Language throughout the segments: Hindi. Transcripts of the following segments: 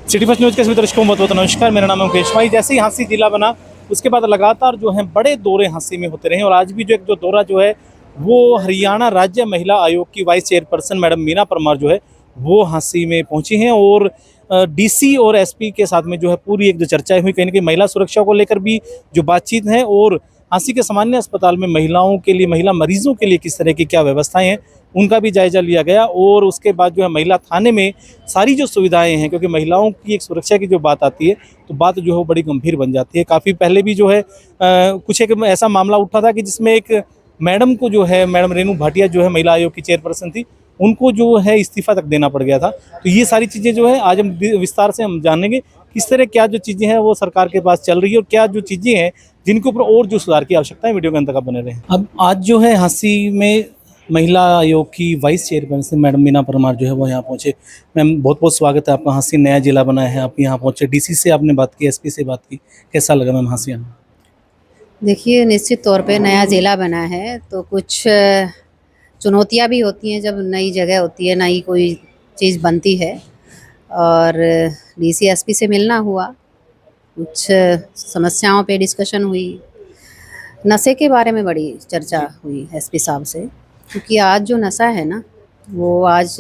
सिटी फर्स्ट न्यूज़ के सभी दर्शकों को बहुत बहुत नमस्कार। मेरा नाम है मुकेश भाई। जैसे ही हाँसी जिला बना उसके बाद लगातार जो है बड़े दौरे हाँसी में होते रहे और आज भी जो एक जो दौरा जो है वो हरियाणा राज्य महिला आयोग की vice chairperson madam Meena Parmar जो है वो हाँसी में पहुंची हैं और डीसी और एसपी के साथ में जो है पूरी एक जो चर्चाएं हुई, कहीं ना कहीं महिला सुरक्षा को लेकर भी जो बातचीत है और हाँसी के सामान्य अस्पताल में महिलाओं के लिए, महिला मरीजों के लिए किस तरह की क्या व्यवस्थाएं हैं उनका भी जायजा लिया गया। और उसके बाद जो है महिला थाने में सारी जो सुविधाएं हैं, क्योंकि महिलाओं की एक सुरक्षा की जो बात आती है तो बात जो है वो बड़ी गंभीर बन जाती है। काफ़ी पहले भी जो है कुछ एक ऐसा मामला उठा था कि जिसमें एक मैडम को जो है, मैडम रेणु भाटिया जो है महिला आयोग की चेयरपर्सन थी, उनको जो है इस्तीफा तक देना पड़ गया था। तो ये सारी चीज़ें जो है आज हम विस्तार से हम जानेंगे किस तरह क्या जो चीज़ें हैं वो सरकार के पास चल रही है और क्या जो चीज़ें हैं जिनके ऊपर और जो सुधार की आवश्यकता है। वीडियो के अंत तक आप बने रहें। अब आज जो है हाँसी में महिला आयोग की vice chairperson madam Meena Parmar जो है वो यहाँ पहुँचे। मैम बहुत बहुत स्वागत है आपका। हाँसी नया जिला बना है, आप यहाँ पहुँचे, डीसी से आपने बात की, एसपी से बात की, कैसा लगा मैम हाँसी आना? देखिए, निश्चित तौर पे नया ज़िला बना है तो कुछ चुनौतियाँ भी होती हैं जब नई जगह होती है, नई कोई चीज़ बनती है। और डीसी एसपी से मिलना हुआ, कुछ समस्याओं पे डिस्कशन हुई, नशे के बारे में बड़ी चर्चा हुई एसपी साहब से, क्योंकि आज जो नशा है ना, वो आज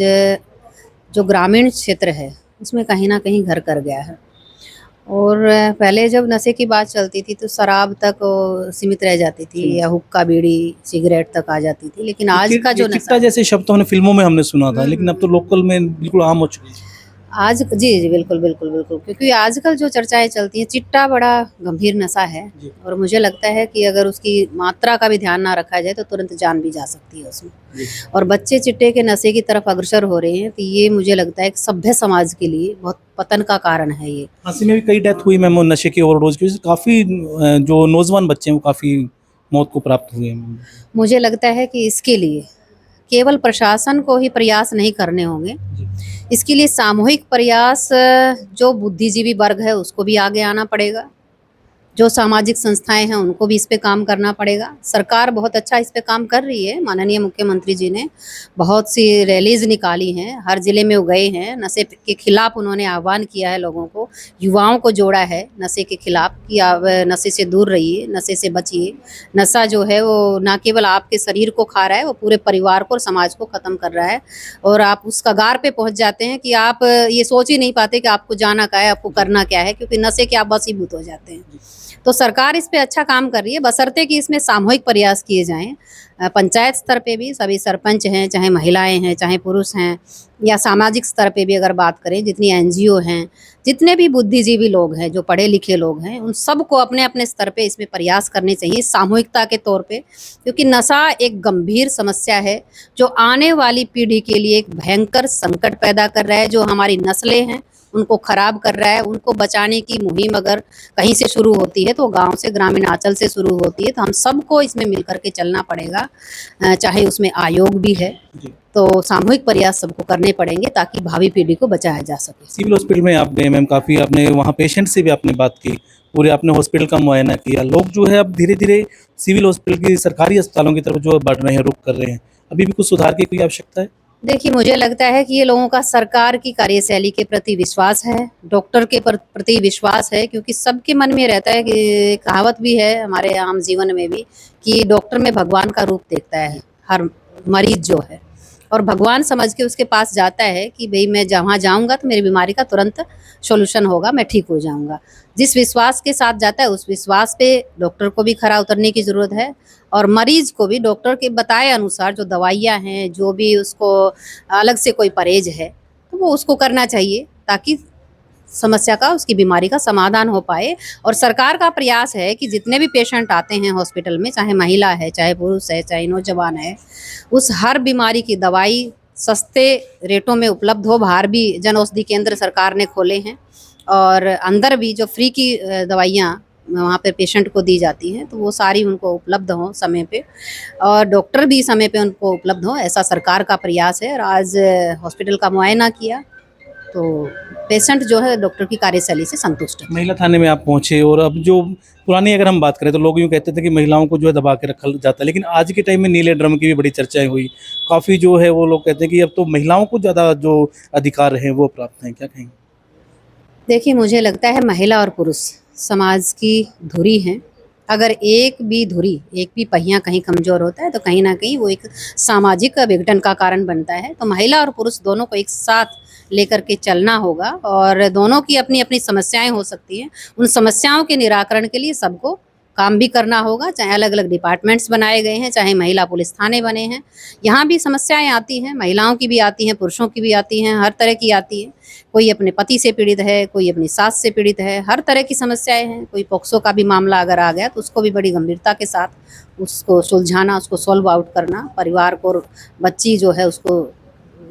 जो ग्रामीण क्षेत्र है उसमें कहीं ना कहीं घर कर गया है। और पहले जब नशे की बात चलती थी तो शराब तक सीमित रह जाती थी या हुक्का बीड़ी सिगरेट तक आ जाती थी, लेकिन आज का जो नशा चिट्टा जैसे शब्द तो हमने फिल्मों में हमने सुना था, लेकिन अब तो लोकल में बिल्कुल आम हो चुकी है। आज जी जी बिल्कुल बिल्कुल बिल्कुल, क्योंकि आजकल जो चर्चाएं चलती हैं, चिट्टा बड़ा गंभीर नशा है और मुझे लगता है कि अगर उसकी मात्रा का भी ध्यान ना रखा जाए तो तुरंत जान भी जा सकती है उसमें। और बच्चे चिट्टे के नशे की तरफ अग्रसर हो रहे हैं, तो ये मुझे लगता है एक सभ्य समाज के लिए बहुत पतन का कारण है। ये हाँसी में भी कई डेथ हुई मैम नशे की ओवरडोज की वजह से, काफ़ी जो नौजवान बच्चे हैं वो काफ़ी मौत को प्राप्त हुए हैं। मुझे लगता है कि इसके लिए केवल प्रशासन को ही प्रयास नहीं करने होंगे, इसके लिए सामूहिक प्रयास जो बुद्धिजीवी वर्ग है उसको भी आगे आना पड़ेगा, जो सामाजिक संस्थाएं हैं उनको भी इस पे काम करना पड़ेगा। सरकार बहुत अच्छा इस पे काम कर रही है। माननीय मुख्यमंत्री जी ने बहुत सी रैलीज निकाली हैं, हर जिले में वो गए हैं, नशे के खिलाफ उन्होंने आह्वान किया है, लोगों को, युवाओं को जोड़ा है नशे के खिलाफ कि आप नशे से दूर रहिए, नशे से बचिए। नशा जो है वो ना केवल आपके शरीर को खा रहा है, वो पूरे परिवार को और समाज को ख़त्म कर रहा है। और आप उस कगार पे पहुंच जाते हैं कि आप ये सोच ही नहीं पाते कि आपको जाना क्या है, आपको करना क्या है, क्योंकि नशे के आप वशीभूत हो जाते हैं। तो सरकार इस पे अच्छा काम कर रही है, बशर्ते कि इसमें सामूहिक प्रयास किए जाएं। पंचायत स्तर पे भी सभी सरपंच हैं, चाहे महिलाएं हैं, चाहे पुरुष हैं, या सामाजिक स्तर पे भी अगर बात करें, जितनी एनजीओ हैं, जितने भी बुद्धिजीवी लोग हैं, जो पढ़े लिखे लोग हैं, उन सबको अपने अपने स्तर पे इसमें प्रयास करने चाहिए सामूहिकता के तौर पे, क्योंकि नशा एक गंभीर समस्या है जो आने वाली पीढ़ी के लिए एक भयंकर संकट पैदा कर रहा है, जो हमारी नस्लें हैं उनको खराब कर रहा है। उनको बचाने की मुहिम अगर कहीं से शुरू होती है तो गांव से, ग्रामीण आंचल से शुरू होती है। तो हम सबको इसमें मिल करके चलना पड़ेगा, चाहे उसमें आयोग भी है, तो सामूहिक प्रयास सबको करने पड़ेंगे ताकि भावी पीढ़ी को बचाया जा सके। सिविल हॉस्पिटल में आप गए मैम, काफ़ी आपने वहाँ पेशेंट से भी आपने बात की, पूरे आपने हॉस्पिटल का मुआयना किया। लोग जो है अब धीरे धीरे सिविल हॉस्पिटल की, सरकारी अस्पतालों की तरफ जो बढ़ रहे हैं, रुख कर रहे हैं। अभी भी कुछ सुधार की कोई आवश्यकता है? देखिए, मुझे लगता है कि ये लोगों का सरकार की कार्यशैली के प्रति विश्वास है, डॉक्टर के प्रति विश्वास है, क्योंकि सबके मन में रहता है कि कहावत भी है हमारे आम जीवन में भी कि डॉक्टर में भगवान का रूप देखता है हर मरीज जो है, और भगवान समझ के उसके पास जाता है कि भाई मैं जहाँ जाऊँगा तो मेरी बीमारी का तुरंत सॉल्यूशन होगा, मैं ठीक हो जाऊँगा। जिस विश्वास के साथ जाता है उस विश्वास पे डॉक्टर को भी खरा उतरने की ज़रूरत है, और मरीज को भी डॉक्टर के बताए अनुसार जो दवाइयाँ हैं, जो भी उसको अलग से कोई परहेज है तो वो उसको करना चाहिए, ताकि समस्या का, उसकी बीमारी का समाधान हो पाए। और सरकार का प्रयास है कि जितने भी पेशेंट आते हैं हॉस्पिटल में, चाहे महिला है, चाहे पुरुष है, चाहे नौजवान है, उस हर बीमारी की दवाई सस्ते रेटों में उपलब्ध हो। बाहर भी जन औषधि केंद्र सरकार ने खोले हैं और अंदर भी जो फ्री की दवाइयाँ वहाँ पे पेशेंट को दी जाती हैं, तो वो सारी उनको उपलब्ध हों समय पे, और डॉक्टर भी समय पे उनको उपलब्ध हों, ऐसा सरकार का प्रयास है। और आज हॉस्पिटल का मुआयना किया तो पेशेंट जो है डॉक्टर की कार्यशैली से संतुष्ट है। महिला थाने में आप पहुंचे और अब जो पुरानी अगर हम बात करें तो लोग यूँ कहते थे कि महिलाओं को जो है दबा के रखा जाता है, लेकिन आज के टाइम में नीले ड्रम की भी बड़ी चर्चाएं हुई। काफ़ी जो है वो लोग कहते हैं कि अब तो महिलाओं को ज़्यादा जो अधिकार हैं वो प्राप्त हैं, क्या कहेंगे? देखिए, मुझे लगता है महिला और पुरुष समाज की धुरी हैं। अगर एक भी पहिया कहीं कमज़ोर होता है तो कहीं न कहीं वो एक सामाजिक विघटन का कारण बनता है। तो महिला और पुरुष दोनों को एक साथ लेकर के चलना होगा और दोनों की अपनी-अपनी समस्याएँ हो सकती हैं। उन समस्याओं के निराकरण के लिए सबको काम भी करना होगा, चाहे अलग-अलग डिपार्टमेंट्स बनाए गए हैं, चाहे महिला पुलिस थाने बने हैं। यहाँ भी समस्याएँ आती हैं, महिलाओं की भी आती हैं, पुरुषों की भी आती हैं, हर तरह की आती हैं। कोई अपने पति से पीड़ित है, कोई अपनी सास से पीड़ित है, हर तरह की समस्याएँ हैं। कोई पॉक्सो का भी मामला अगर आ गया तो उसको भी बड़ी गंभीरता के साथ उसको सुलझाना, उसको सॉल्व आउट करना, परिवार को और बच्ची जो है उसको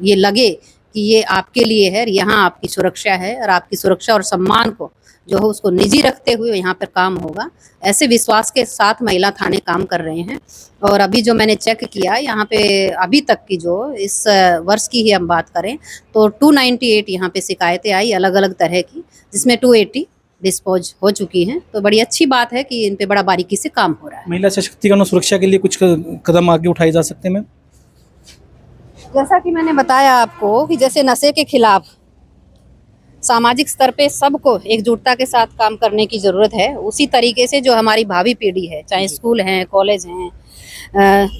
ये लगे कि ये आपके लिए है, यहाँ आपकी सुरक्षा है और आपकी सुरक्षा और सम्मान को जो है उसको निजी रखते हुए यहाँ पर काम होगा। ऐसे विश्वास के साथ महिला थाने काम कर रहे हैं और अभी जो मैंने चेक किया यहाँ पे अभी तक की जो इस वर्ष की ही हम बात करें तो 298 यहाँ पे शिकायतें आई अलग-अलग तरह की, जिसमें 280 डिस्पोज हो चुकी हैं। तो बड़ी अच्छी बात है कि इन पे बड़ा बारीकी से काम हो रहा है। महिला सशक्तिकरण और सुरक्षा के लिए कुछ कदम आगे उठाए जा सकते हैं मैम? जैसा कि मैंने बताया आपको कि जैसे नशे के खिलाफ सामाजिक स्तर पे सबको एकजुटता के साथ काम करने की ज़रूरत है। उसी तरीके से जो हमारी भावी पीढ़ी है, चाहे स्कूल हैं, कॉलेज हैं,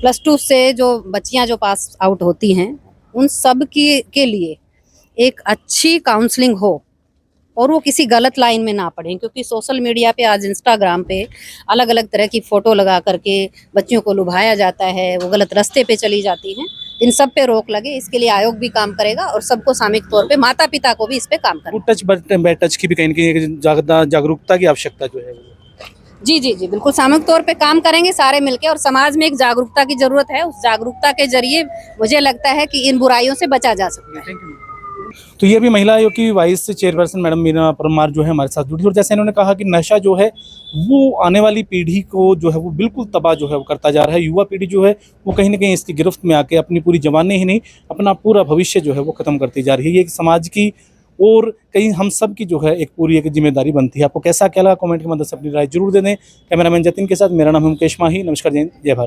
+2 से जो बच्चियां जो पास आउट होती हैं, उन सब की के लिए एक अच्छी काउंसलिंग हो और वो किसी गलत लाइन में ना पड़े, क्योंकि सोशल मीडिया पे आज इंस्टाग्राम पे अलग-अलग तरह की फ़ोटो लगा करके बच्चियों को लुभाया जाता है, वो गलत रास्ते पे चली जाती हैं। इन सब पे रोक लगे, इसके लिए आयोग भी काम करेगा और सबको सामूहिक तौर पे माता-पिता को भी इस पे काम करना। गुड टच बैड टच की भी कहीं न कहीं एक जागरूकता की आवश्यकता जो है वो। जी, बिल्कुल सामूहिक तौर पे काम करेंगे सारे मिलके और समाज में एक जागरूकता की ज़रूरत है। उस जागरूकता के ज़रिए मुझे लगता है कि इन बुराइयों से बचा जा सकता है। तो ये भी महिला आयोग की vice chairperson madam Meena Parmar जो है हमारे साथ जुड़ी और जैसे इन्होंने कहा कि नशा जो है वो आने वाली पीढ़ी को जो है वो बिल्कुल तबाह जो है वो करता जा रहा है। युवा पीढ़ी जो है वो कहीं ना कहीं इसकी गिरफ्त में आके अपनी पूरी जवानी ही नहीं अपना पूरा भविष्य जो है वो खत्म करती जा रही है। ये एक समाज की और कहीं हम सब की जो है एक पूरी एक जिम्मेदारी बनती है। आपको कैसा क्या लगा कमेंट की मदद से अपनी राय जरूर दे दें। कैमरामैन जतिन के साथ मेरा नाम है मुकेश माही। नमस्कार, जय हिंद, जय भारत।